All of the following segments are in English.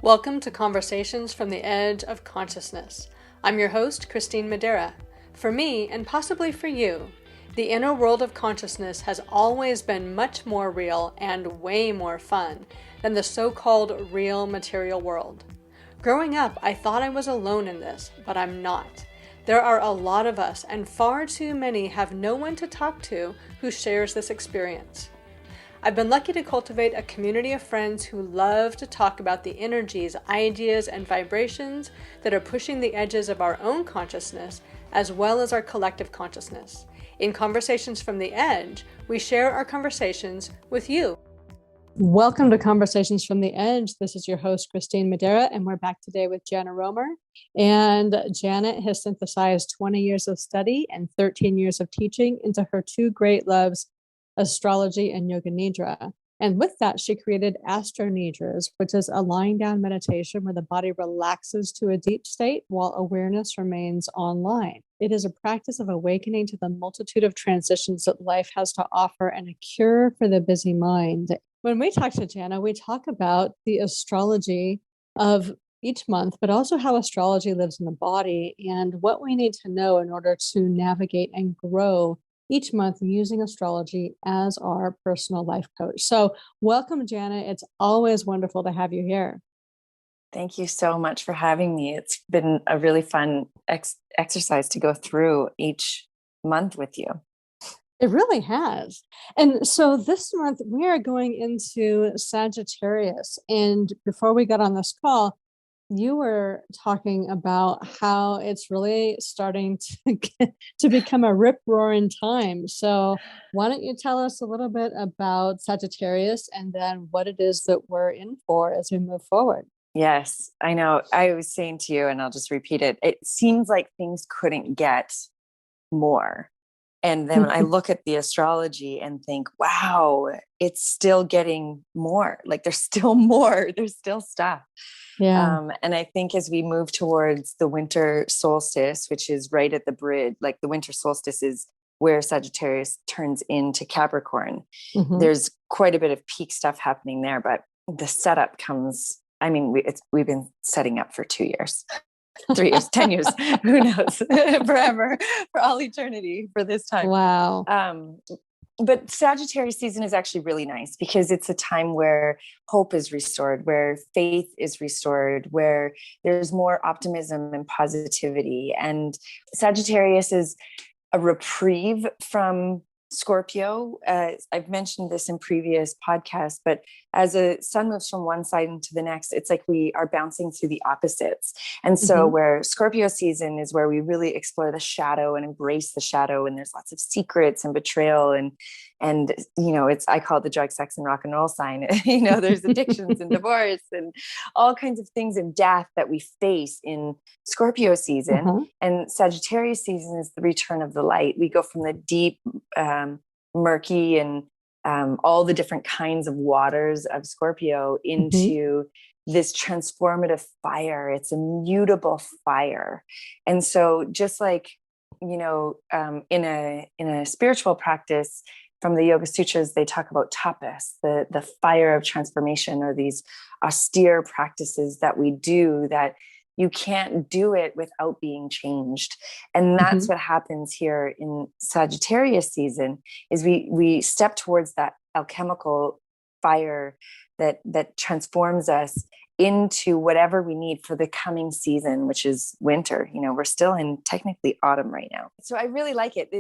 Welcome to Conversations from the Edge of Consciousness. I'm your host, Kristine Madera. For me, and possibly for you, the inner world of consciousness has always been much more real and way more fun than the so-called real material world. Growing up, I thought I was alone in this, but I'm not. There are a lot of us, and far too many have no one to talk to who shares this experience. I've been lucky to cultivate a community of friends who love to talk about the energies, ideas, and vibrations that are pushing the edges of our own consciousness, as well as our collective consciousness. In Conversations from the Edge, we share our conversations with you. Welcome to Conversations from the Edge. This is your host, Kristine Madera, and we're back today with Jana Roemer. And Janet has synthesized 20 years of study and 13 years of teaching into her two great loves, astrology and yoga nidra. And with that, she created astro nidras, which is a lying down meditation where the body relaxes to a deep state while awareness remains online. It is a practice of awakening to the multitude of transitions that life has to offer and a cure for the busy mind. When we talk to Jana, we talk about the astrology of each month, but also how astrology lives in the body and what we need to know in order to navigate and grow each month using astrology as our personal life coach. So welcome, Jana. It's always wonderful to have you here. Thank you so much for having me. It's been a really fun exercise to go through each month with you. It really has. And so this month we are going into Sagittarius. And before we got on this call, you were talking about how it's really starting to become a rip-roaring time. So why don't you tell us a little bit about Sagittarius and then what it is that we're in for as we move forward? Yes, I know. I was saying to you, and I'll just repeat it. It seems like things couldn't get more. And then I look at the astrology and think, wow, it's still getting more. Like there's still more. There's still stuff. Yeah. And I think as we move towards the winter solstice, which is right at the bridge, like the winter solstice is where Sagittarius turns into Capricorn. Mm-hmm. There's quite a bit of peak stuff happening there, but the setup comes, I mean, we've been setting up for 2 years. 3 years, 10 years, who knows, forever, for all eternity for this time. Wow. But Sagittarius season is actually really nice because it's a time where hope is restored, where faith is restored, where there's more optimism and positivity. And Sagittarius is a reprieve from Scorpio. I've mentioned this in previous podcasts, but as a sun moves from one side into the next, it's like we are bouncing through the opposites. And so where Scorpio season is where we really explore the shadow and embrace the shadow, and there's lots of secrets and betrayal and you know, I call it the drug, sex, and rock and roll sign. You know, there's addictions and divorce and all kinds of things and death that we face in Scorpio season. And Sagittarius season is the return of the light. We go from the deep, murky and all the different kinds of waters of Scorpio into this transformative fire. It's a mutable fire. And so just like, you know, in a spiritual practice from the Yoga Sutras, they talk about tapas, the fire of transformation, or these austere practices that we do that you can't do it without being changed. And that's what happens here in Sagittarius season is we step towards that alchemical fire that transforms us into whatever we need for the coming season, which is winter. You know, we're still in technically autumn right now. So I really like it.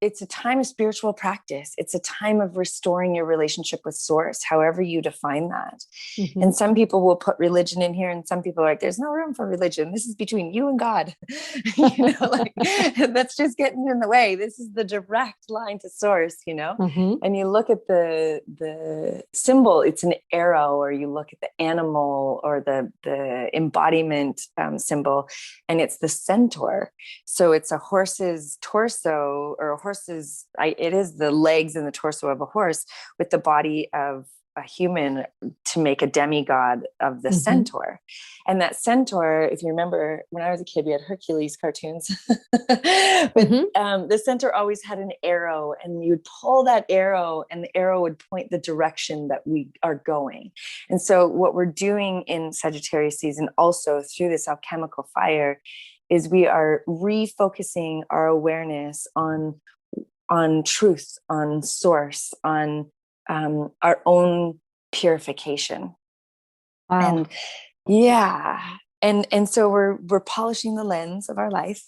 It's a time of spiritual practice. It's a time of restoring your relationship with source, however you define that. And some people will put religion in here, and some people are like, there's no room for religion. This is between you and God. You know, like that's just getting in the way. This is the direct line to source, you know? And you look at the symbol, it's an arrow, or you look at the animal or the embodiment symbol, and it's the centaur. So it's a horse's torso, or it is the legs and the torso of a horse with the body of a human to make a demigod of the centaur. And that centaur, if you remember, when I was a kid, we had Hercules cartoons. But the centaur always had an arrow, and you'd pull that arrow and the arrow would point the direction that we are going. And so what we're doing in Sagittarius season also through this alchemical fire is we are refocusing our awareness on truth, on source, on our own purification. Wow. And yeah. And so we're polishing the lens of our life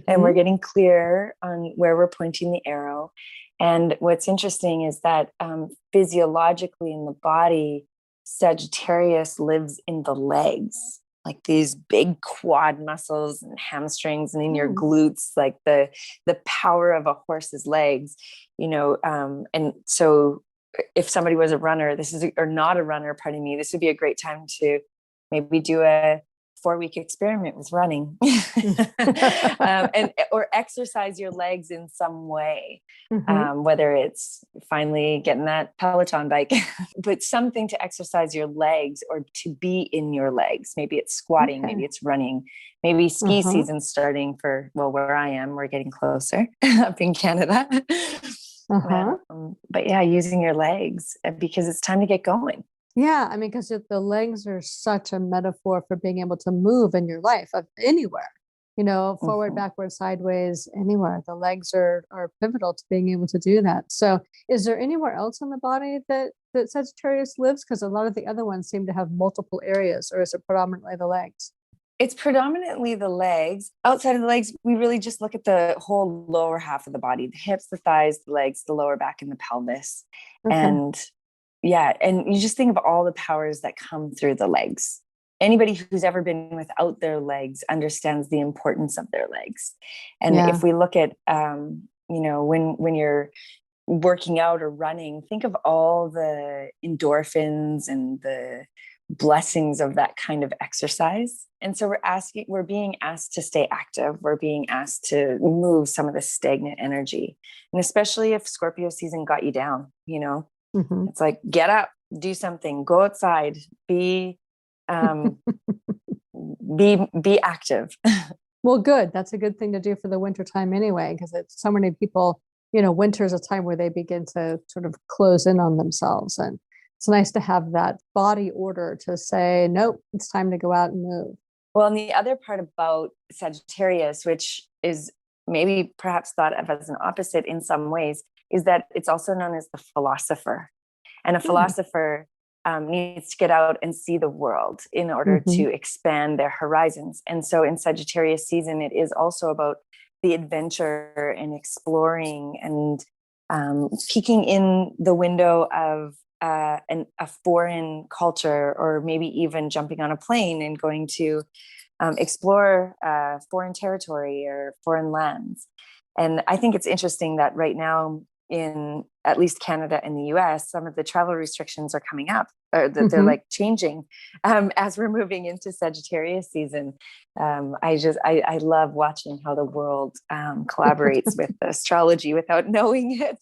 and we're getting clear on where we're pointing the arrow. And what's interesting is that physiologically in the body, Sagittarius lives in the legs, like these big quad muscles and hamstrings, and in your glutes, like the power of a horse's legs, and so if somebody was a runner, or not a runner, pardon me, this would be a great time to maybe do a 4-week experiment with running or exercise your legs in some way, whether it's finally getting that Peloton bike, but something to exercise your legs or to be in your legs. Maybe it's squatting, maybe it's running, maybe ski season starting for, where I am, we're getting closer up in Canada. But yeah, using your legs because it's time to get going. Yeah, I mean, because the legs are such a metaphor for being able to move in your life of anywhere, forward, backward, sideways, anywhere. The legs are pivotal to being able to do that. So is there anywhere else in the body that Sagittarius lives? Because a lot of the other ones seem to have multiple areas, or is it predominantly the legs? It's predominantly the legs. Outside of the legs, we really just look at the whole lower half of the body, the hips, the thighs, the legs, the lower back, and the pelvis. And yeah, and you just think of all the powers that come through the legs. Anybody who's ever been without their legs understands the importance of their legs. And if we look at, when you're working out or running, think of all the endorphins and the blessings of that kind of exercise. And so we're being asked to stay active. We're being asked to move some of the stagnant energy. And especially if Scorpio season got you down, it's like, get up, do something, go outside, be active. Well, good. That's a good thing to do for the winter time anyway, because it's so many people, winter is a time where they begin to sort of close in on themselves. And it's nice to have that body order to say, nope, it's time to go out and move. Well, and the other part about Sagittarius, which is maybe perhaps thought of as an opposite in some ways, is that it's also known as the philosopher. And a philosopher needs to get out and see the world in order to expand their horizons. And so in Sagittarius season, it is also about the adventure and exploring and peeking in the window of a foreign culture, or maybe even jumping on a plane and going to explore foreign territory or foreign lands. And I think it's interesting that right now in at least Canada and the US, some of the travel restrictions are coming up, or that they're like changing as we're moving into Sagittarius season. I love watching how the world collaborates with astrology without knowing it.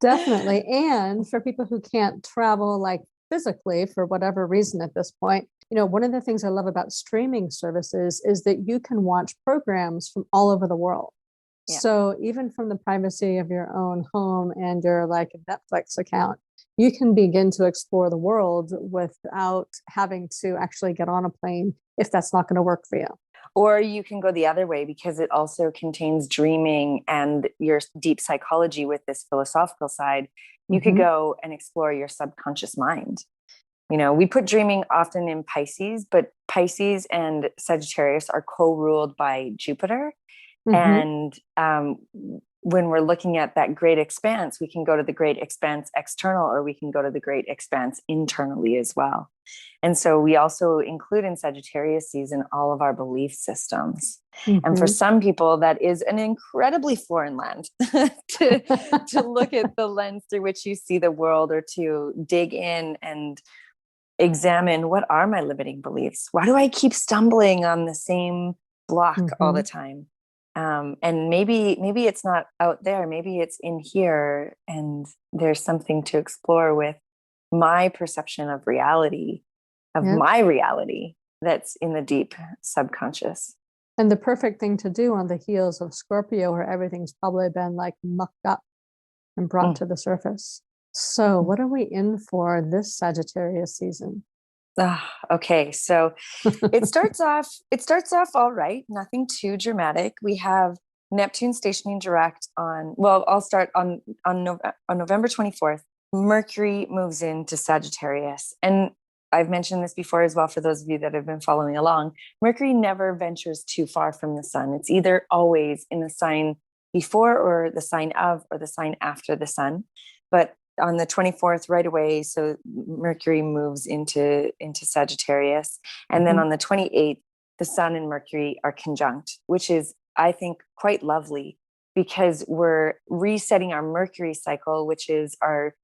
Definitely. And for people who can't travel like physically for whatever reason at this point, one of the things I love about streaming services is that you can watch programs from all over the world. Yeah. So even from the privacy of your own home and your Netflix account, you can begin to explore the world without having to actually get on a plane if that's not going to work for you. Or you can go the other way, because it also contains dreaming and your deep psychology with this philosophical side. You could go and explore your subconscious mind. We put dreaming often in Pisces, but Pisces and Sagittarius are co-ruled by Jupiter. And when we're looking at that great expanse, we can go to the great expanse external, or we can go to the great expanse internally as well. And so we also include in Sagittarius season all of our belief systems. And for some people, that is an incredibly foreign land to look at the lens through which you see the world, or to dig in and examine, what are my limiting beliefs? Why do I keep stumbling on the same block all the time? And maybe it's not out there, maybe it's in here, and there's something to explore with my perception of reality, of Yep. my reality that's in the deep subconscious. And the perfect thing to do on the heels of Scorpio, where everything's probably been like mucked up and brought to the surface. So what are we in for this Sagittarius season? Okay, so it starts off all right, nothing too dramatic. We have Neptune stationing direct on, well, I'll start on November 24th. Mercury moves into Sagittarius. And I've mentioned this before as well, for those of you that have been following along. Mercury never ventures too far from the sun. It's either always in the sign before or the sign of or the sign after the sun. But on the 24th right away, so Mercury moves into Sagittarius. And then on the 28th, the sun and Mercury are conjunct, which is, I think, quite lovely, because we're resetting our Mercury cycle, which is our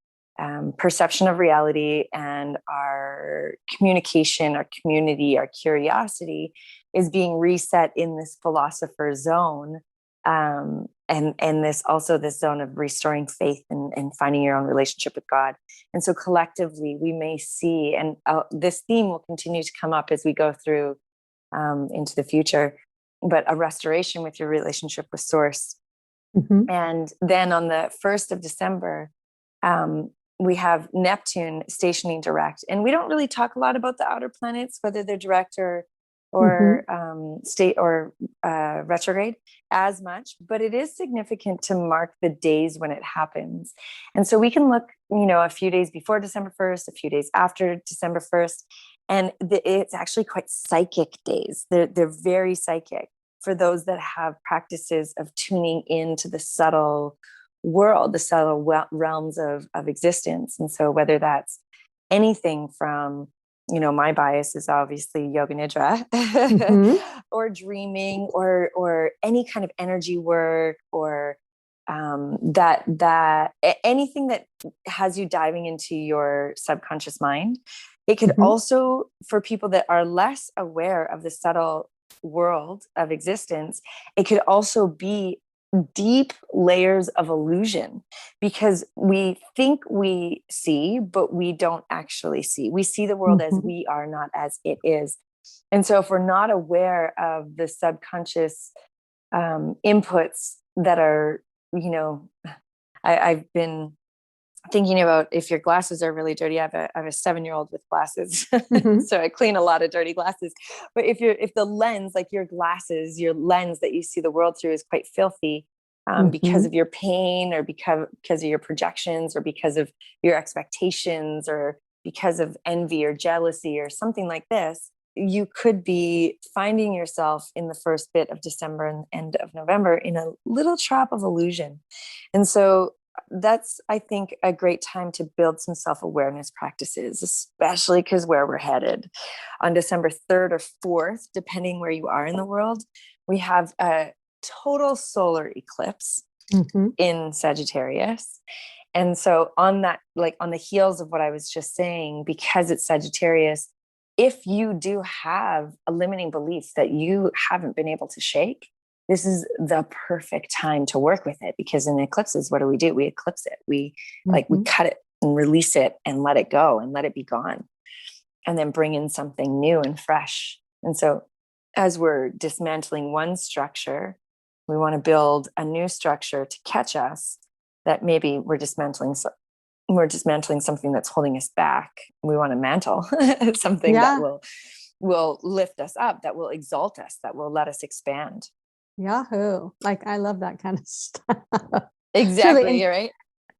perception of reality and our communication, our community, our curiosity is being reset in this philosopher zone. And this also this zone of restoring faith and finding your own relationship with God. And so collectively we may see, and this theme will continue to come up as we go through into the future, but a restoration with your relationship with Source. And then on the 1st of December, we have Neptune stationing direct. And we don't really talk a lot about the outer planets, whether they're direct or state or retrograde as much, but it is significant to mark the days when it happens. And so we can look, a few days before December 1st, a few days after December 1st, and it's actually quite psychic days. They're very psychic for those that have practices of tuning into the subtle world, the subtle realms of existence. And so whether that's anything from, my bias is obviously yoga nidra, or dreaming, or any kind of energy work, or that anything that has you diving into your subconscious mind. It could also, for people that are less aware of the subtle world of existence, it could also be deep layers of illusion, because we think we see, but we don't actually see. We see the world as we are, not as it is. And so if we're not aware of the subconscious inputs that are, I've been thinking about, if your glasses are really dirty. I have a 7-year-old with glasses, so I clean a lot of dirty glasses. But if the lens, like your glasses, your lens that you see the world through, is quite filthy, because of your pain, or because of your projections, or because of your expectations, or because of envy or jealousy or something like this, you could be finding yourself in the first bit of December and end of November in a little trap of illusion. And so that's, I think, a great time to build some self-awareness practices, especially because where we're headed on December 3rd or 4th, depending where you are in the world, we have a total solar eclipse in Sagittarius. And so on that, like on the heels of what I was just saying, because it's Sagittarius, if you do have a limiting belief that you haven't been able to shake, this is the perfect time to work with it. Because in eclipses, what do? We eclipse it. We cut it and release it and let it go and let it be gone, and then bring in something new and fresh. And so as we're dismantling one structure, we want to build a new structure to catch us, that maybe we're dismantling something that's holding us back. We want to mantle something that will lift us up, that will exalt us, that will let us expand. Yahoo. Like, I love that kind of stuff. Exactly. You're right.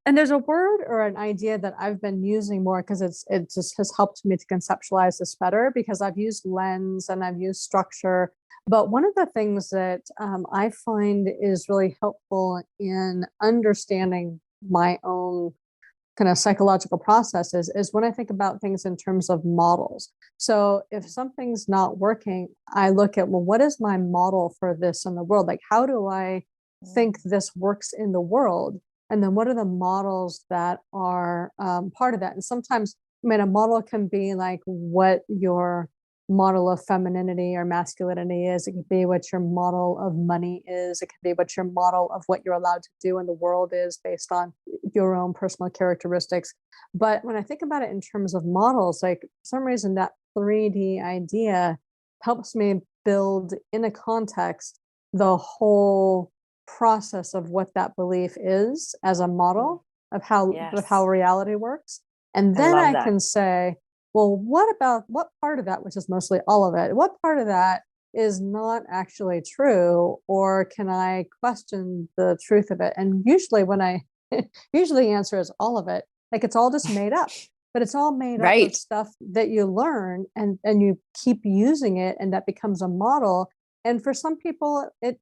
And there's a word or an idea that I've been using more, because it just has helped me to conceptualize this better, because I've used lens and I've used structure. But one of the things that I find is really helpful in understanding my own kind of psychological processes is when I think about things in terms of models. So if something's not working, I look at, well, what is my model for this in the world? Like, how do I think this works in the world? And then what are the models that are part of that? And sometimes, a model can be like what your model of femininity or masculinity is. It could be what your model of money is. It could be what your model of what you're allowed to do in the world is based on your own personal characteristics. But when I think about it in terms of models, like for some reason that 3D idea helps me build in a context the whole process of what that belief is as a model of how reality works. And then I can say, well, what part of that, which is mostly all of it, what part of that is not actually true, or can I question the truth of it? And usually usually the answer is all of it. Like it's all just made up, but it's all made up of stuff that you learn and you keep using it, and that becomes a model. And for some people, it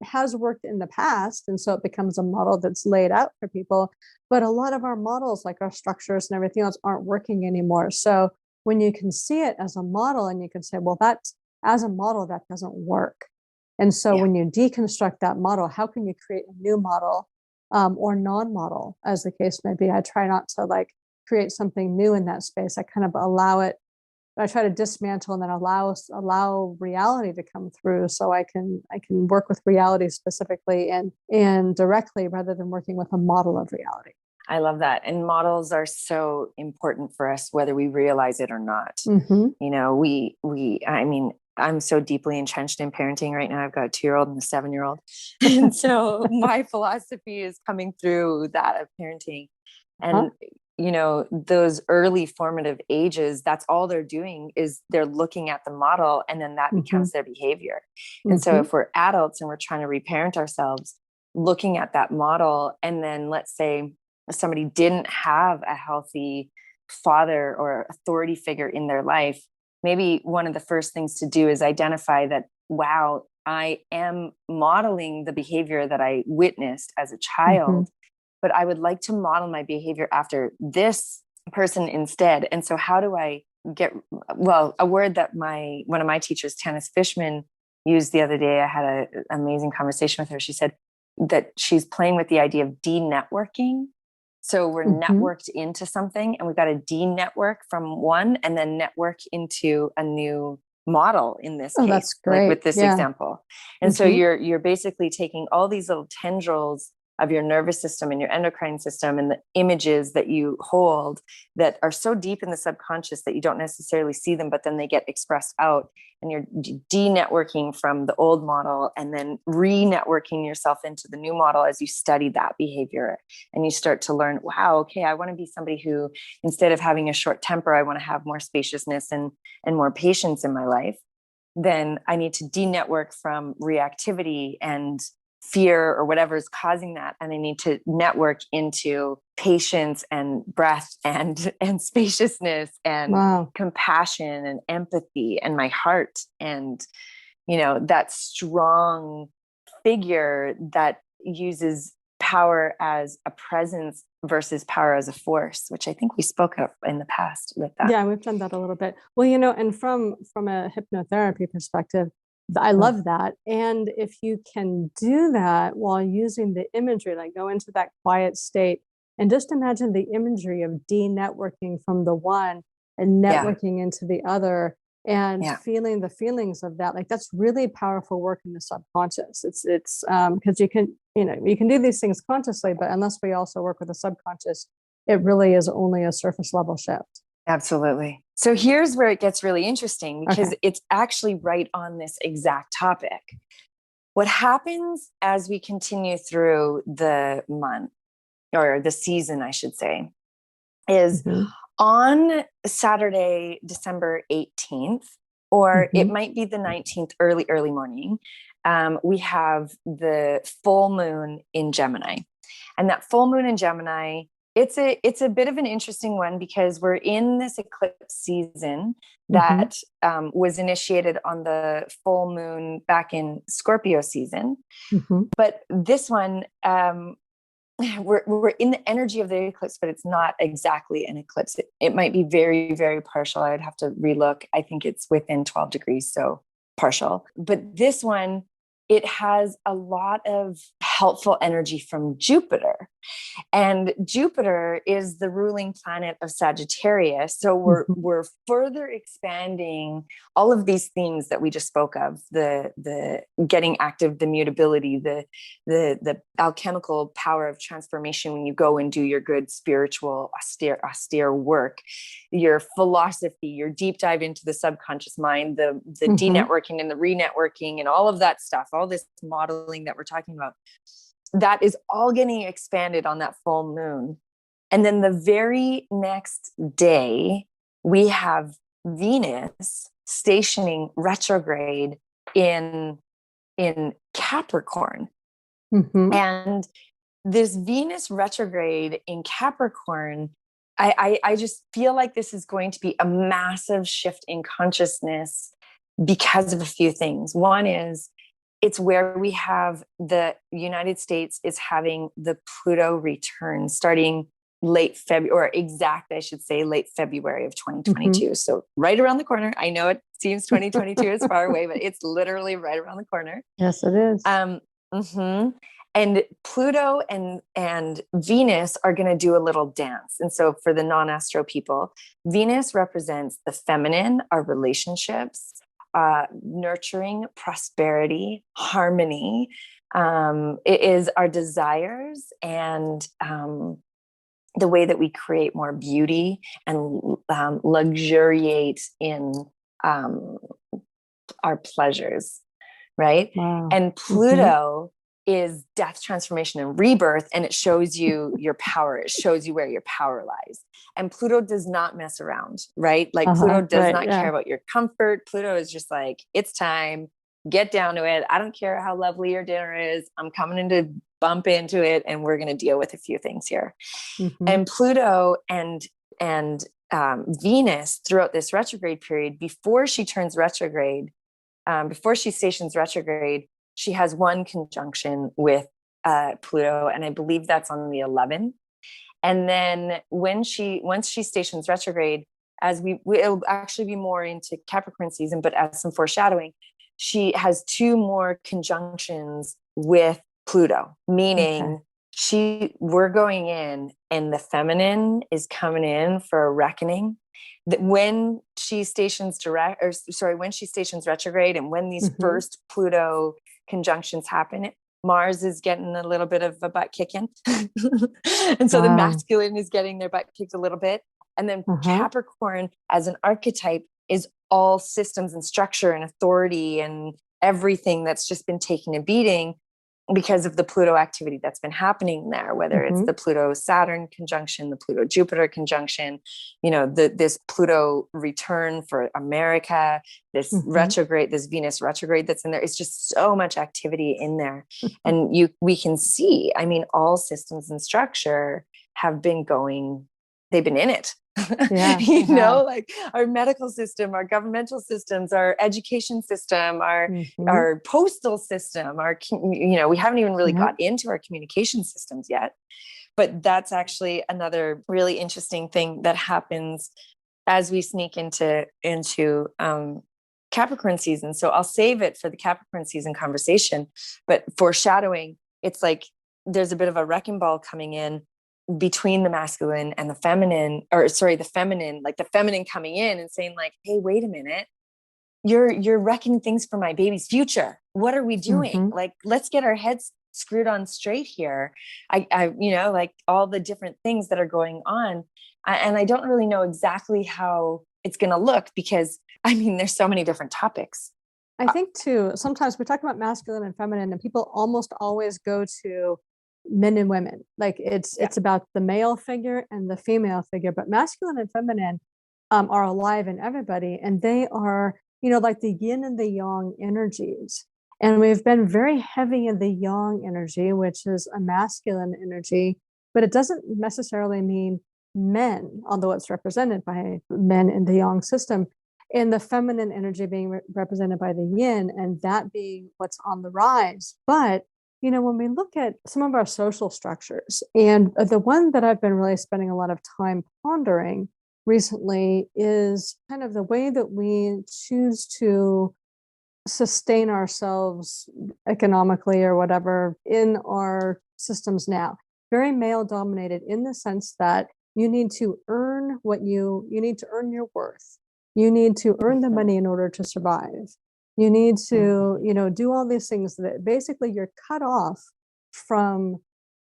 has worked in the past, and so it becomes a model that's laid out for people. But a lot of our models, like our structures and everything else, aren't working anymore. So when you can see it as a model and you can say, well, that's as a model, that doesn't work. And so when you deconstruct that model, how can you create a new model or non-model, as the case may be? I try not to like create something new in that space. I kind of allow it. I try to dismantle and then allow reality to come through, so I can work with reality specifically and directly, rather than working with a model of reality. I love that. And models are so important for us, whether we realize it or not. Mm-hmm. You know, I mean, I'm so deeply entrenched in parenting right now. I've got a 2-year-old and a 7-year-old. And so my philosophy is coming through that of parenting. And, you know, those early formative ages, that's all they're doing is they're looking at the model, and then that becomes their behavior. And so if we're adults and we're trying to reparent ourselves, looking at that model, and then let's say somebody didn't have a healthy father or authority figure in their life, maybe one of the first things to do is identify that, wow, I am modeling the behavior that I witnessed as a child, but I would like to model my behavior after this person instead. And so how do I get, well, a word that one of my teachers, Tanis Fishman, used the other day, I had an amazing conversation with her. She said that she's playing with the idea of de-networking. So we're networked into something, and we've got to de-network from one and then network into a new model in this case, that's great. Like with this example. And so you're basically taking all these little tendrils of your nervous system and your endocrine system and the images that you hold that are so deep in the subconscious that you don't necessarily see them, but then they get expressed out, and you're de-networking from the old model and then re-networking yourself into the new model as you study that behavior. And you start to learn, wow, okay, I want to be somebody who, instead of having a short temper, I want to have more spaciousness and more patience in my life. Then I need to de-network from reactivity and fear or whatever is causing that. And I need to network into patience and breath and spaciousness and compassion and empathy and my heart. And, you know, that strong figure that uses power as a presence versus power as a force, which I think we spoke of in the past with that. Yeah, we've done that a little bit. Well, you know, and from a hypnotherapy perspective, I love that. And if you can do that while using the imagery, like go into that quiet state and just imagine the imagery of de-networking from the one and networking into the other, and feeling the feelings of that, like that's really powerful work in the subconscious. It's because you can do these things consciously, but unless we also work with the subconscious, it really is only a surface level shift. Absolutely. So here's where it gets really interesting, because it's actually right on this exact topic. What happens as we continue through the month, or the season, I should say, is on Saturday, December 18th, or it might be the 19th, early morning, we have the full moon in Gemini. And that full moon in Gemini, it's a bit of an interesting one, because we're in this eclipse season that was initiated on the full moon back in Scorpio season. But this one, we're in the energy of the eclipse, but it's not exactly an eclipse. It might be very, very partial. I would have to relook. I think it's within 12 degrees, so partial. But this one, it has a lot of helpful energy from Jupiter. And Jupiter is the ruling planet of Sagittarius. So we're further expanding all of these themes that we just spoke of, the getting active, the mutability, the alchemical power of transformation when you go and do your good spiritual austere work, your philosophy, your deep dive into the subconscious mind, the de-networking and the re-networking and all of that stuff, all this modeling that we're talking about. That is all getting expanded on that full moon. And then the very next day, we have Venus stationing retrograde in Capricorn. And this Venus retrograde in Capricorn, I just feel like this is going to be a massive shift in consciousness because of a few things. One is, it's where we have the United States is having the Pluto return starting late February, or I should say late February of 2022. So right around the corner. I know it seems 2022 is far away, but it's literally right around the corner. Yes, it is. And Pluto and Venus are going to do a little dance. And so for the non-astro people, Venus represents the feminine, our relationships, nurturing, prosperity, harmony. It is our desires and the way that we create more beauty and luxuriate in our pleasures, right? Wow. And Pluto is death, transformation, and rebirth, and it shows you your power. It shows you where your power lies. And Pluto does not mess around, right? Like Pluto does not care about your comfort. Pluto is just like, it's time, get down to it. I don't care how lovely your dinner is. I'm coming in to bump into it, and we're going to deal with a few things here. And Pluto and Venus throughout this retrograde period, before she turns retrograde, before she stations retrograde, she has one conjunction with Pluto, and I believe that's on the 11th. And then once she stations retrograde, it'll actually be more into Capricorn season, but as some foreshadowing, she has two more conjunctions with Pluto, meaning we're going in, and the feminine is coming in for a reckoning. That when she stations when she stations retrograde, and when these first Pluto conjunctions happen, Mars is getting a little bit of a butt kicking. And so the masculine is getting their butt kicked a little bit. And then Capricorn as an archetype is all systems and structure and authority and everything that's just been taking a beating because of the Pluto activity that's been happening there, whether it's the Pluto-Saturn conjunction, the Pluto-Jupiter conjunction, this Pluto return for America, this retrograde, this Venus retrograde that's in there. It's just so much activity in there. And we can see, all systems and structure have been they've been in it. Like our medical system, our governmental systems, our education system, our postal system, we haven't even really got into our communication systems yet. But that's actually another really interesting thing that happens as we sneak into Capricorn season. So I'll save it for the Capricorn season conversation, but foreshadowing, it's like there's a bit of a wrecking ball coming in between the masculine and the feminine, like the feminine coming in and saying like, hey, wait a minute, you're wrecking things for my baby's future. What are we doing? Like, let's get our heads screwed on straight here. I like all the different things that are going on. And I don't really know exactly how it's going to look because there's so many different topics. I think too, sometimes we talk about masculine and feminine and people almost always go to men and women. Like it's about the male figure and the female figure, but masculine and feminine are alive in everybody. And they are, like the yin and the yang energies. And we've been very heavy in the yang energy, which is a masculine energy, but it doesn't necessarily mean men, although it's represented by men in the yang system. And the feminine energy being represented by the yin, and that being what's on the rise. But when we look at some of our social structures, and the one that I've been really spending a lot of time pondering recently is kind of the way that we choose to sustain ourselves economically or whatever in our systems now. Very male dominated in the sense that you need to earn you need to earn your worth. You need to earn the money in order to survive. You need to, do all these things that basically you're cut off from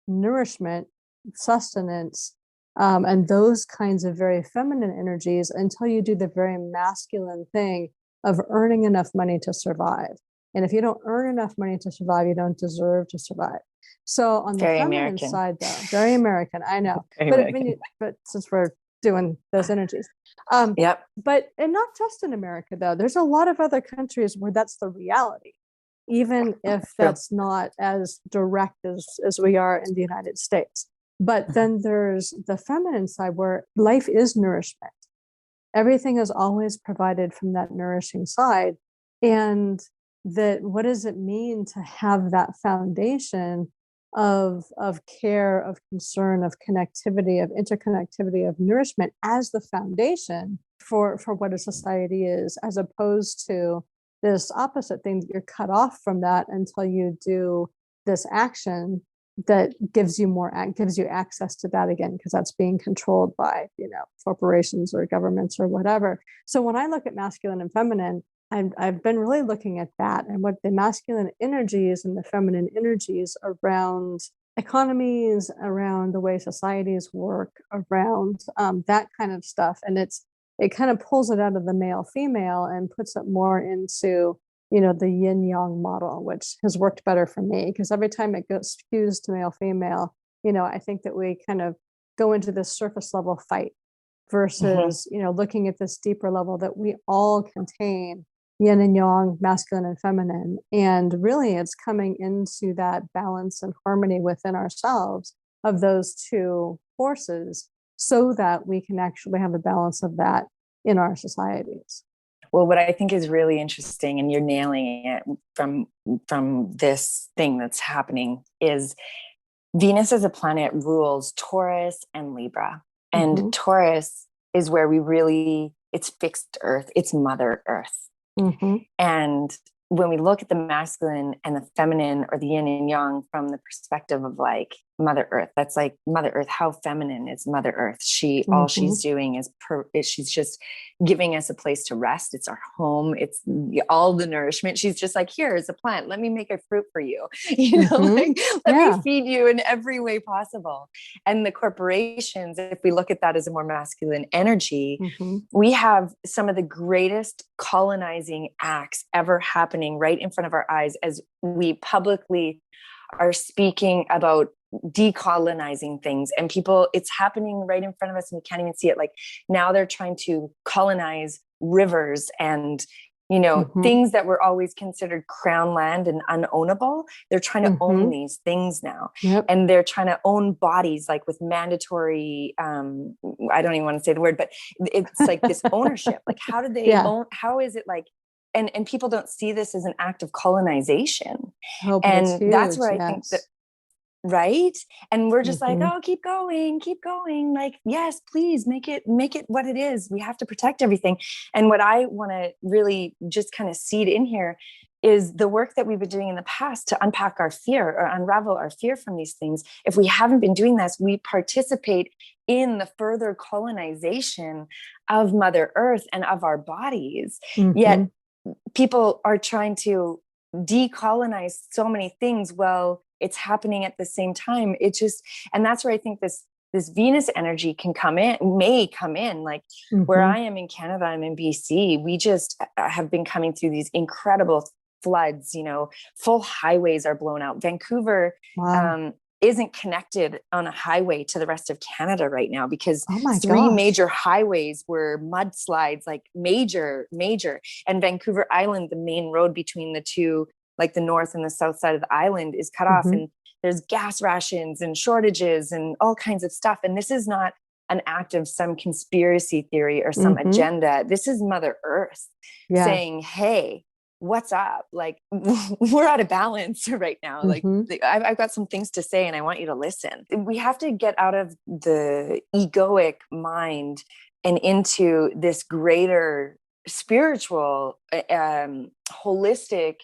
nourishment, sustenance, and those kinds of very feminine energies until you do the very masculine thing of earning enough money to survive. And if you don't earn enough money to survive, you don't deserve to survive. So on the Very feminine American. side, though, very American, I know. Very But American. but since we're doing those energies, Yep. but and not just in America, though. There's a lot of other countries where that's the reality, even if that's not as direct as we are in the United States. But then there's the feminine side where life is nourishment. Everything is always provided from that nourishing side. And that what does it mean to have that foundation of care, of concern, of connectivity, of interconnectivity, of nourishment as the foundation for what a society is, as opposed to this opposite thing that you're cut off from that until you do this action that gives you access to that again, because that's being controlled by corporations or governments or whatever. So when I look at masculine and feminine, I've been really looking at that and what the masculine energies and the feminine energies around economies, around the way societies work, around that kind of stuff. And it kind of pulls it out of the male female and puts it more into the yin yang model, which has worked better for me, because every time it goes skews to male female, I think that we kind of go into this surface level fight versus looking at this deeper level that we all contain yin and yang, masculine and feminine. And really it's coming into that balance and harmony within ourselves of those two forces so that we can actually have a balance of that in our societies. Well, what I think is really interesting, and you're nailing it from this thing that's happening, is Venus as a planet rules Taurus and Libra. And Taurus is where it's fixed earth, it's Mother Earth. And when we look at the masculine and the feminine, or the yin and yang, from the perspective of like Mother Earth, that's like Mother Earth. How feminine is Mother Earth? All she's doing is she's just giving us a place to rest. It's our home. It's all the nourishment. She's just like, here is a plant. Let me make a fruit for you. Let me feed you in every way possible. And the corporations, if we look at that as a more masculine energy, we have some of the greatest colonizing acts ever happening right in front of our eyes as we publicly are speaking about decolonizing things, and it's happening right in front of us and we can't even see it. Like now they're trying to colonize rivers and things that were always considered crown land and unownable. They're trying to own these things now. And they're trying to own bodies, like with mandatory I don't even want to say the word, but it's like this ownership. Like how do they own? How is it like? And people don't see this as an act of colonization. And that's where I think that, right? And we're just like, oh, keep going. Like, yes, please make it what it is. We have to protect everything. And what I want to really just kind of seed in here is the work that we've been doing in the past to unpack our fear or unravel our fear from these things. If we haven't been doing this, we participate in the further colonization of Mother Earth and of our bodies. Yet people are trying to decolonize so many things. Well, it's happening at the same time. And that's where I think this Venus energy may come in. Like where I am in Canada, I'm in BC. We just have been coming through these incredible floods, full highways are blown out. Vancouver, isn't connected on a highway to the rest of Canada right now because three major highways were mudslides, like major. And Vancouver Island, the main road between the two, like the north and the south side of the island, is cut off, and there's gas rations and shortages and all kinds of stuff. And this is not an act of some conspiracy theory or some agenda. This is Mother Earth saying, hey, what's up? Like we're out of balance right now. Like I've got some things to say and I want you to listen. We have to get out of the egoic mind and into this greater spiritual, holistic,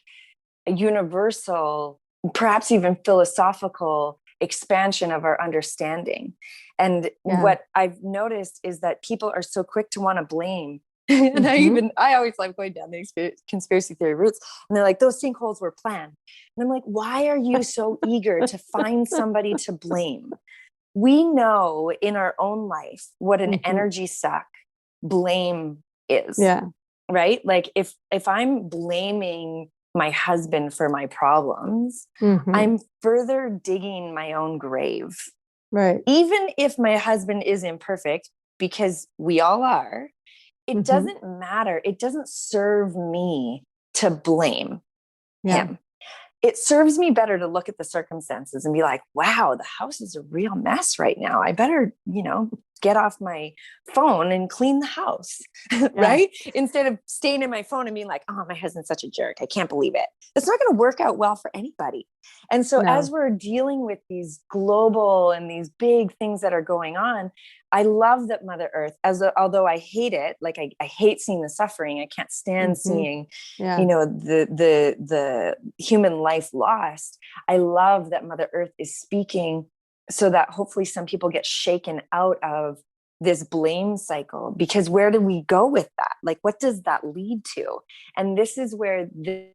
universal, perhaps even philosophical expansion of our understanding. And what I've noticed is that people are so quick to want to blame. And I always love going down the conspiracy theory routes. And they're like, those sinkholes were planned. And I'm like, why are you so eager to find somebody to blame? We know in our own life what an energy suck blame is. Yeah. Right? Like if I'm blaming my husband for my problems, I'm further digging my own grave. Right. Even if my husband is imperfect, because we all are, it doesn't matter. It doesn't serve me to blame him. It serves me better to look at the circumstances and be like, wow, the house is a real mess right now. I better, get off my phone and clean the house, right? Instead of staying in my phone and being like, oh, my husband's such a jerk. I can't believe it. It's not going to work out well for anybody. And so as we're dealing with these global and these big things that are going on, I love that Mother Earth, although I hate it, like I hate seeing the suffering. I can't stand seeing, the human life lost. I love that Mother Earth is speaking so that hopefully some people get shaken out of this blame cycle, because where do we go with that? Like, what does that lead to? And this is where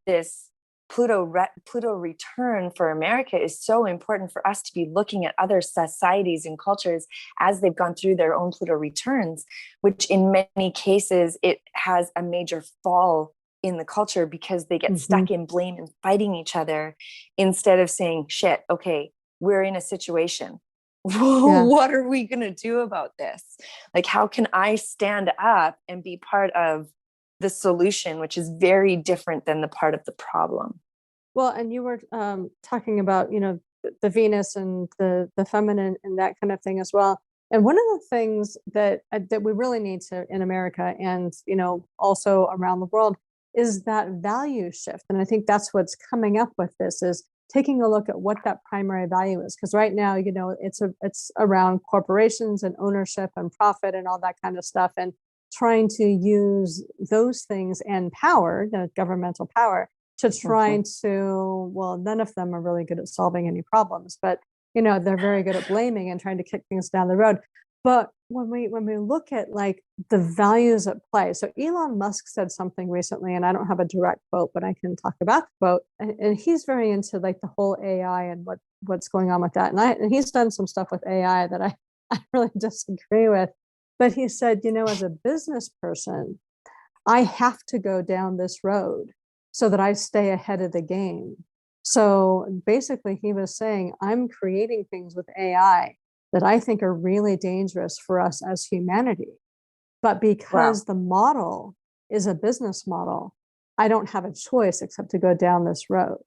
this Pluto return for America is so important for us to be looking at other societies and cultures as they've gone through their own Pluto returns, which in many cases, it has a major fall in the culture because they get stuck in blame and fighting each other instead of saying, shit, okay, we're in a situation. What are we going to do about this? Like, how can I stand up and be part of the solution, which is very different than the part of the problem? Well, and you were talking about, the Venus and the feminine and that kind of thing as well. And one of the things that we really need to in America and, also around the world is that value shift. And I think that's what's coming up with this is taking a look at what that primary value is. Because right now, it's around corporations and ownership and profit and all that kind of stuff. And trying to use those things and power, the governmental power, to try to, well, none of them are really good at solving any problems, but they're very good at blaming and trying to kick things down the road. But when we look at like the values at play, so Elon Musk said something recently, and I don't have a direct quote, but I can talk about the quote. And he's very into like the whole AI and what's going on with that. And he's done some stuff with AI that I really disagree with. But he said, as a business person, I have to go down this road so that I stay ahead of the game. So basically, he was saying, I'm creating things with AI that I think are really dangerous for us as humanity. But because the model is a business model, I don't have a choice except to go down this road.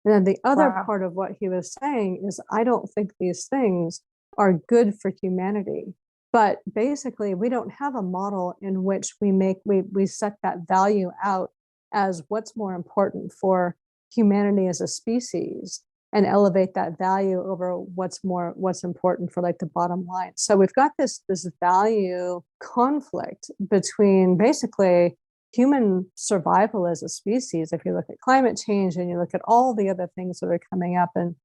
And then the other part of what he was saying is, I don't think these things are good for humanity. But basically, we don't have a model in which we set that value out as what's more important for humanity as a species and elevate that value over what's important for like the bottom line. So we've got this value conflict between basically human survival as a species. If you look at climate change and you look at all the other things that are coming up and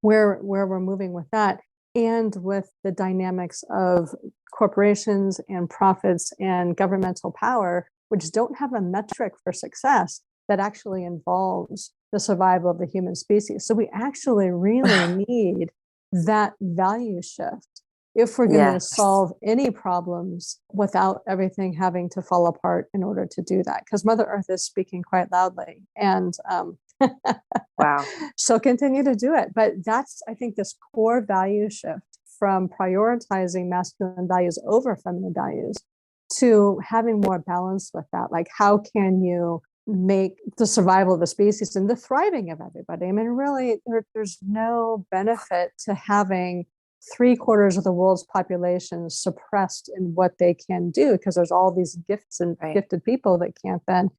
where we're moving with that, and with the dynamics of corporations and profits and governmental power, which don't have a metric for success that actually involves the survival of the human species. So we actually really need that value shift if we're going to solve any problems without everything having to fall apart in order to do that. Because Mother Earth is speaking quite loudly. And she'll continue to do it. But that's, I think, this core value shift from prioritizing masculine values over feminine values to having more balance with that. Like, how can you make the survival of the species and the thriving of everybody? I mean, really, there's no benefit to having 3/4 of the world's population suppressed in what they can do, because there's all these gifts and gifted people that can't then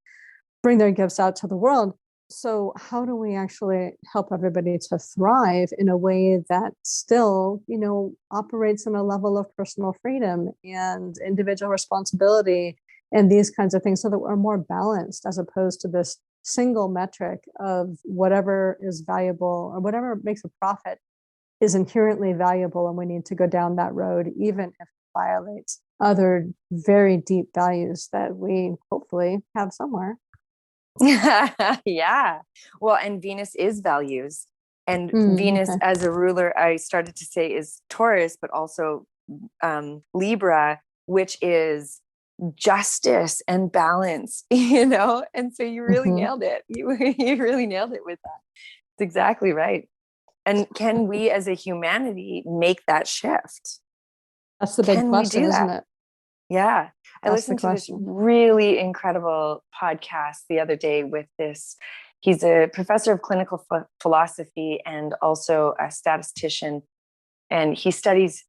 bring their gifts out to the world. So how do we actually help everybody to thrive in a way that still, operates in a level of personal freedom and individual responsibility and these kinds of things, so that we're more balanced as opposed to this single metric of whatever is valuable or whatever makes a profit is inherently valuable, and we need to go down that road even if it violates other very deep values that we hopefully have somewhere. Yeah. Well, and Venus is values. And Venus okay. as a ruler, I started to say, is Taurus, but also Libra, which is justice and balance, And so you really nailed it. You really nailed it with that. It's exactly right. And can we as a humanity make that shift? That's the big question, isn't it? Yeah. I That's listened to this really incredible podcast the other day with this. He's a professor of clinical philosophy and also a statistician. And he studies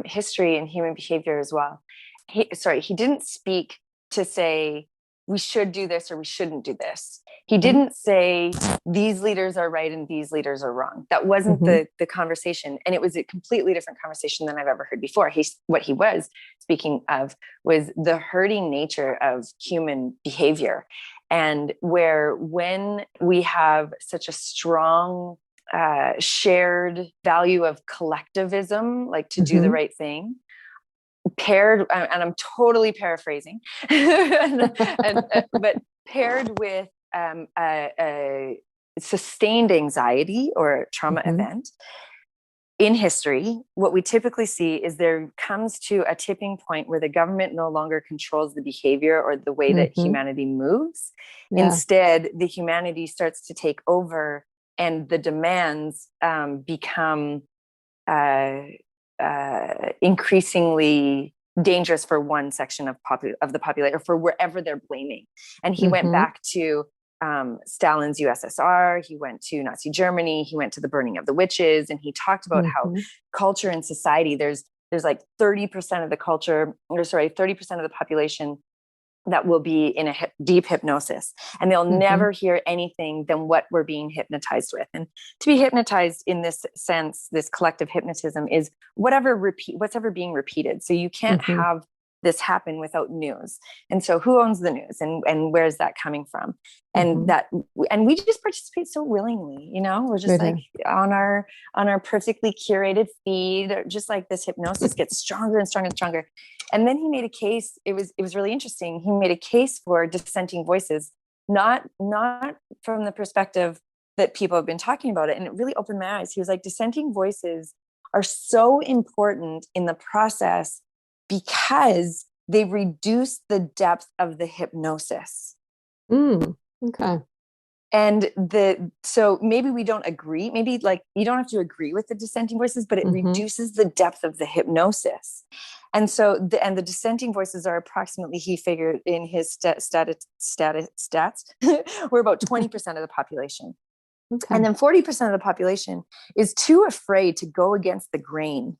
history and human behavior as well. He didn't speak to say we should do this or we shouldn't do this. He didn't say these leaders are right and these leaders are wrong. That wasn't the conversation. And it was a completely different conversation than I've ever heard before. What he was speaking of was the hurting nature of human behavior. And when we have such a strong shared value of collectivism, like to do the right thing, paired, and I'm totally paraphrasing, but paired with a sustained anxiety or trauma event in history, what we typically see is there comes to a tipping point where the government no longer controls the behavior or the way that humanity moves. Yeah. Instead, the humanity starts to take over, and the demands become increasingly dangerous for one section of the population, or for wherever they're blaming. And he went back to Stalin's USSR, he went to Nazi Germany, he went to the burning of the witches, and he talked about how culture and society, there's like 30% of the culture, 30% of the population that will be in a deep hypnosis, and they'll never hear anything than what we're being hypnotized with. And to be hypnotized in this sense, this collective hypnotism is what's ever being repeated. So you can't have this happen without news. And so who owns the news, and where's that coming from? And and we just participate so willingly, we're just like on our perfectly curated feed, just like this hypnosis gets stronger and stronger and stronger. And then he made a case. It was really interesting. He made a case for dissenting voices, not from the perspective that people have been talking about it. And it really opened my eyes. He was like, dissenting voices are so important in the process because they reduce the depth of the hypnosis. Okay. And so maybe we don't agree. Maybe like you don't have to agree with the dissenting voices, but it reduces the depth of the hypnosis. And so the dissenting voices are approximately, he figured in his stats, we're about 20% of the population. Okay. And then 40% of the population is too afraid to go against the grain.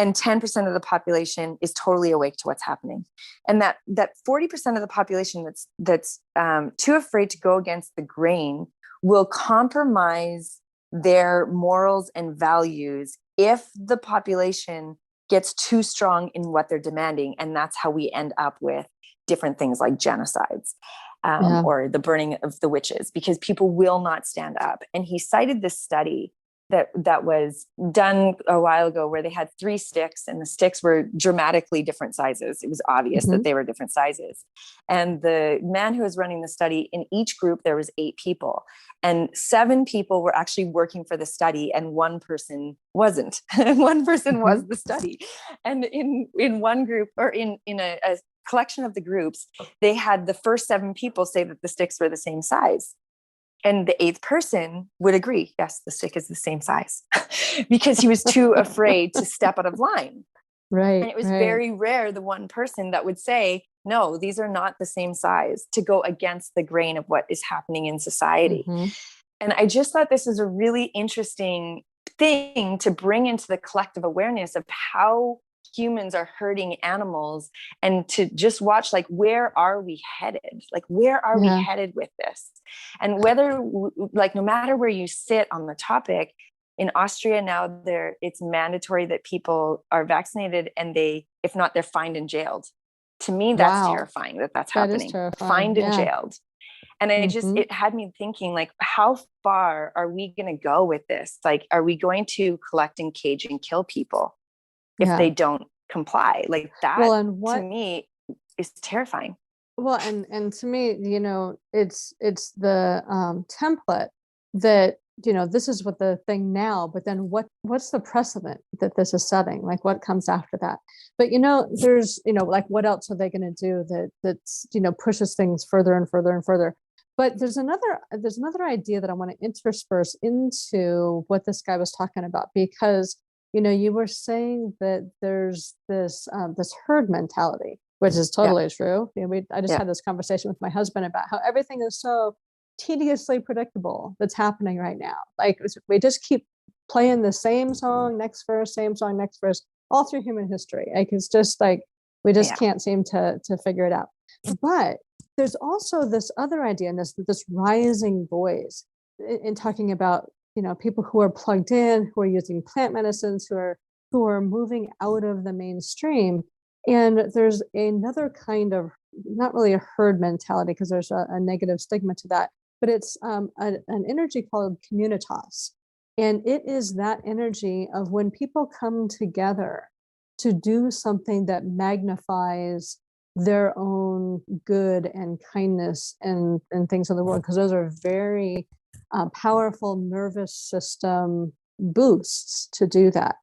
And 10% of the population is totally awake to what's happening. And that 40% of the population that's too afraid to go against the grain will compromise their morals and values if the population gets too strong in what they're demanding. And that's how we end up with different things like genocides or the burning of the witches, because people will not stand up. And he cited this study that was done a while ago where they had 3 sticks, and the sticks were dramatically different sizes. It was obvious that they were different sizes. And the man who was running the study, in each group, there was 8 people, and 7 people were actually working for the study, and 1 person wasn't. One person was the study. And in one group, or in a collection of the groups, they had the first 7 people say that the sticks were the same size. And the 8th person would agree, yes, the stick is the same size, because he was too afraid to step out of line. Right. And it was very rare, the one person that would say, no, these are not the same size, to go against the grain of what is happening in society. And I just thought this is a really interesting thing to bring into the collective awareness of how humans are hurting animals, and to just watch, like, where are we headed? Like, where are we headed with this? And whether, like, no matter where you sit on the topic, in Austria now, it's mandatory that people are vaccinated, and if not, they're fined and jailed. To me, that's Wow. terrifying that that's That is happening. terrifying. Fined and Yeah. jailed. And it had me thinking, like, how far are we going to go with this? Like, are we going to collect and cage and kill people if Yeah. they don't comply? Like Well, that, and to what, me, is terrifying. well, and to me, it's the template that, this is what the thing now, but then what's the precedent that this is setting? Like what comes after that? But there's, like what else are they going to do that's pushes things further and further and further. But there's another idea that I want to intersperse into what this guy was talking about, because you were saying that there's this herd mentality, which is Yeah. totally true. I just Yeah. had this conversation with my husband about how everything is so tediously predictable that's happening right now. Like we just keep playing the same song, next verse, same song, next verse, all through human history. Like it's just like we just Yeah. can't seem to figure it out. But there's also this other idea, and this rising voice in talking about people who are plugged in, who are using plant medicines, who are moving out of the mainstream. And there's another kind of, not really a herd mentality, because there's a negative stigma to that, but it's an energy called communitas. And it is that energy of when people come together to do something that magnifies their own good and kindness and things in the world, because those are very powerful nervous system boosts to do that.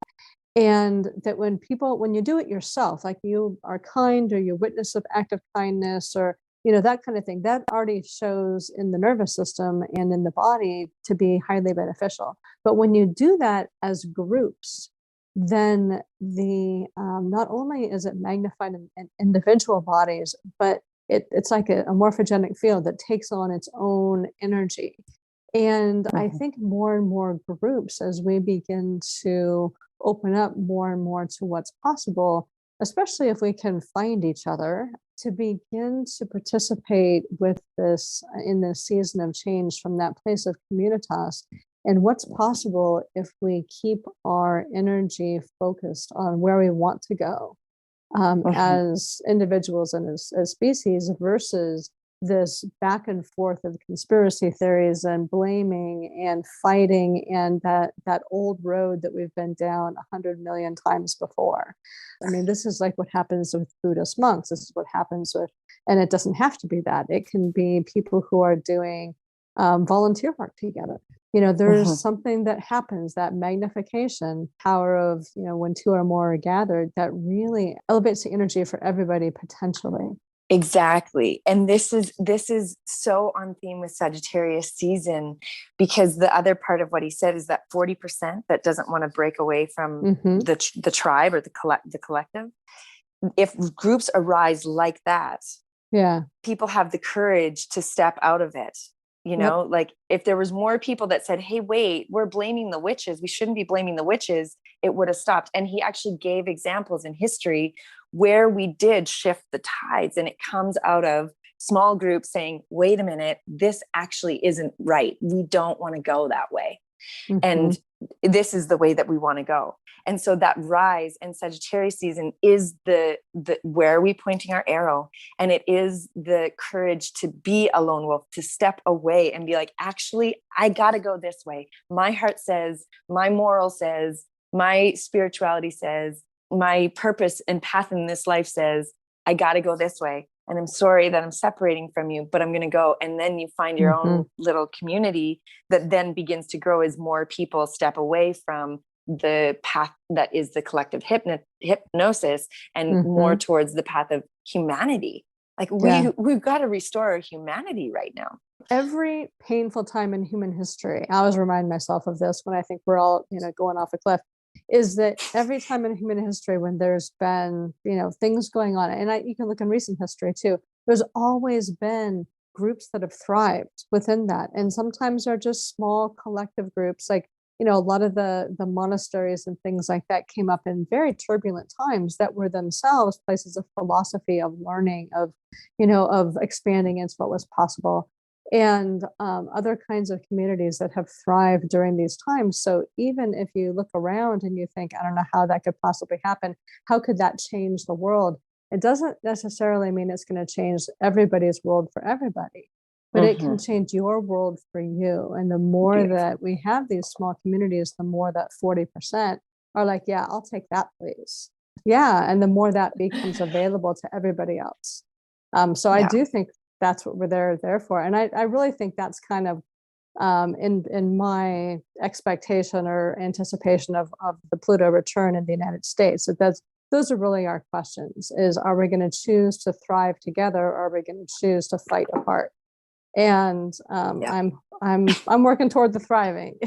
And that when you do it yourself, like you are kind or you witness an act of kindness, or that kind of thing, that already shows in the nervous system and in the body to be highly beneficial. But when you do that as groups, then not only is it magnified in individual bodies, but it's like a morphogenic field that takes on its own energy. And I think more and more groups, as we begin to open up more and more to what's possible, especially if we can find each other to begin to participate with this in this season of change from that place of communitas, and what's possible if we keep our energy focused on where we want to go as individuals and as species, versus this back and forth of conspiracy theories and blaming and fighting, and that old road that we've been down 100 million times before. I mean, this is like what happens with Buddhist monks. This is what happens with, and it doesn't have to be that. It can be people who are doing volunteer work together. There's something that happens, that magnification power of, when two or more are gathered, that really elevates the energy for everybody potentially. Exactly. And this is so on theme with Sagittarius season, because the other part of what he said is that 40% that doesn't want to break away from the tribe or the collective. If groups arise like that, yeah, people have the courage to step out of it. Like if there was more people that said, hey, wait, we're blaming the witches, we shouldn't be blaming the witches, it would have stopped. And he actually gave examples in history where we did shift the tides, and it comes out of small groups saying, wait a minute, this actually isn't right, we don't want to go that way. And this is the way that we want to go. And so that rise in Sagittarius season is the where are we pointing our arrow? And it is the courage to be a lone wolf, to step away and be like, actually, I got to go this way. My heart says, my moral says, my spirituality says, my purpose and path in this life says, I got to go this way. And I'm sorry that I'm separating from you, but I'm going to go. And then you find your own little community that then begins to grow as more people step away from the path that is the collective hypnosis and more towards the path of humanity. Like we've got to restore our humanity right now. Every painful time in human history, I always remind myself of this when I think we're all, going off a cliff, is that every time in human history when there's been, things going on, and you can look in recent history too, there's always been groups that have thrived within that. And sometimes they're just small collective groups. Like, a lot of the monasteries and things like that came up in very turbulent times that were themselves places of philosophy, of learning, of expanding into what was possible. And other kinds of communities that have thrived during these times. So even if you look around and you think, I don't know how that could possibly happen, how could that change the world? It doesn't necessarily mean it's going to change everybody's world for everybody, but it can change your world for you. And the more that we have these small communities, the more that 40% are like, yeah, I'll take that, please. Yeah. And the more that becomes available to everybody else. So I do think that's what we're there for. And I really think that's kind of in my expectation or anticipation of the Pluto return in the United States. Those are really our questions: is, are we going to choose to thrive together, or are we going to choose to fight apart? And I'm working toward the thriving.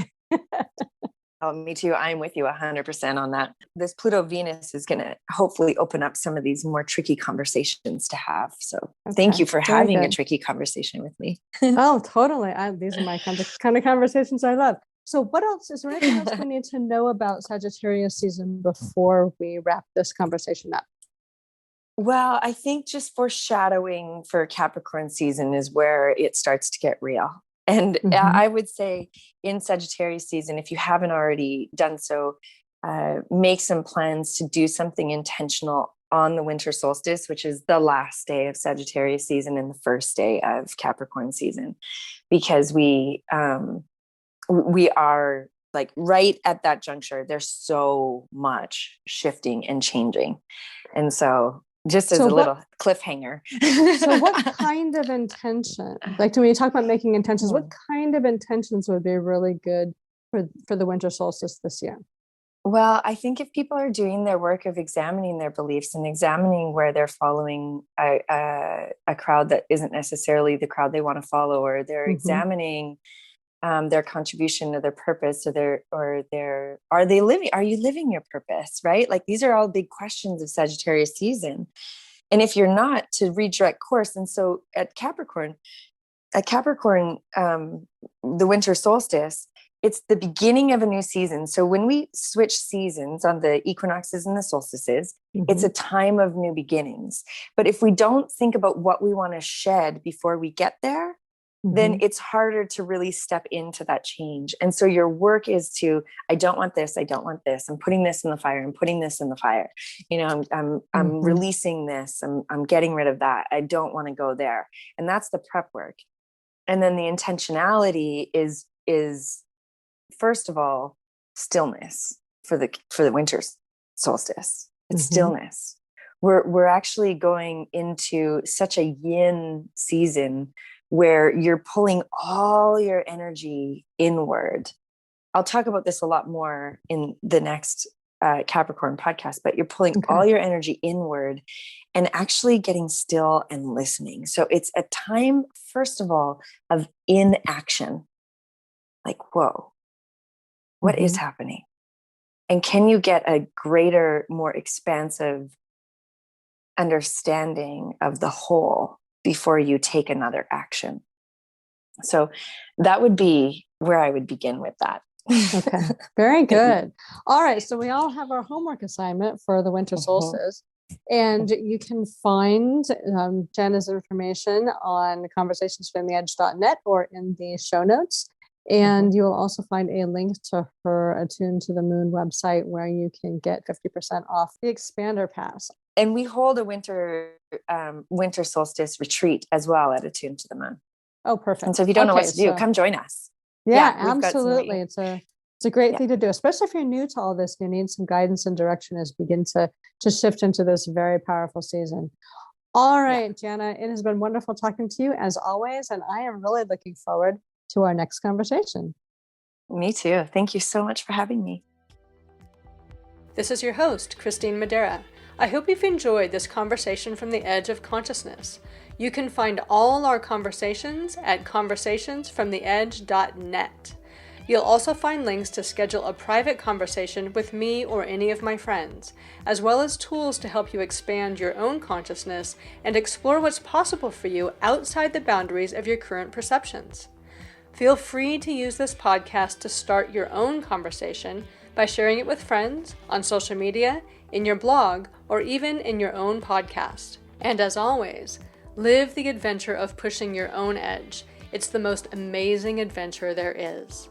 Oh, me too. I'm with you 100% on that. This Pluto Venus is going to hopefully open up some of these more tricky conversations to have. So thank you for having a tricky conversation with me. Oh, totally. These are my kind of conversations I love. So what else, is there anything else we need to know about Sagittarius season before we wrap this conversation up? Well, I think just foreshadowing for Capricorn season is where it starts to get real. And I would say in Sagittarius season, if you haven't already done so, make some plans to do something intentional on the winter solstice, which is the last day of Sagittarius season and the first day of Capricorn season, because we are like right at that juncture. There's so much shifting and changing. And so just as a little cliffhanger. So what kind of intention, like when you talk about making intentions, what kind of intentions would be really good for the winter solstice this year? Well, I think if people are doing their work of examining their beliefs and examining where they're following a crowd that isn't necessarily the crowd they want to follow, or they're examining their contribution to their purpose, are you living your purpose, right? Like these are all big questions of Sagittarius season. And if you're not, to redirect course. And so at Capricorn, the winter solstice, it's the beginning of a new season. So when we switch seasons on the equinoxes and the solstices, it's a time of new beginnings. But if we don't think about what we want to shed before we get there, then it's harder to really step into that change. And so your work is to, I don't want this. I don't want this. I'm putting this in the fire. I'm putting this in the fire. You know, I'm releasing this. I'm getting rid of that. I don't want to go there. And that's the prep work. And then the intentionality is first of all, stillness for the winter solstice. It's stillness. We're actually going into such a yin season where you're pulling all your energy inward. I'll talk about this a lot more in the next Capricorn podcast, but you're pulling all your energy inward and actually getting still and listening. So it's a time, first of all, of inaction. Like, whoa, what is happening? And can you get a greater, more expansive understanding of the whole before you take another action? So that would be where I would begin with that. Okay, very good. All right, so we all have our homework assignment for the winter solstice, and you can find Jana's information on conversationsfromtheedge.net or in the show notes. And you will also find a link to her Attuned to the Moon website where you can get 50% off the Expander Pass. And we hold a winter solstice retreat as well at Attuned to the Moon. Oh, perfect. And so if you don't know what to do, come join us. Yeah, absolutely. It's a great thing to do, especially if you're new to all this. You need some guidance and direction as we begin to shift into this very powerful season. All right, Jana, it has been wonderful talking to you as always, and I am really looking forward to our next conversation. Me too. Thank you so much for having me. This is your host, Kristine Madera. I hope you've enjoyed this conversation from the edge of consciousness. You can find all our conversations at conversationsfromtheedge.net. You'll also find links to schedule a private conversation with me or any of my friends, as well as tools to help you expand your own consciousness and explore what's possible for you outside the boundaries of your current perceptions. Feel free to use this podcast to start your own conversation by sharing it with friends, on social media, in your blog, or even in your own podcast. And as always, live the adventure of pushing your own edge. It's the most amazing adventure there is.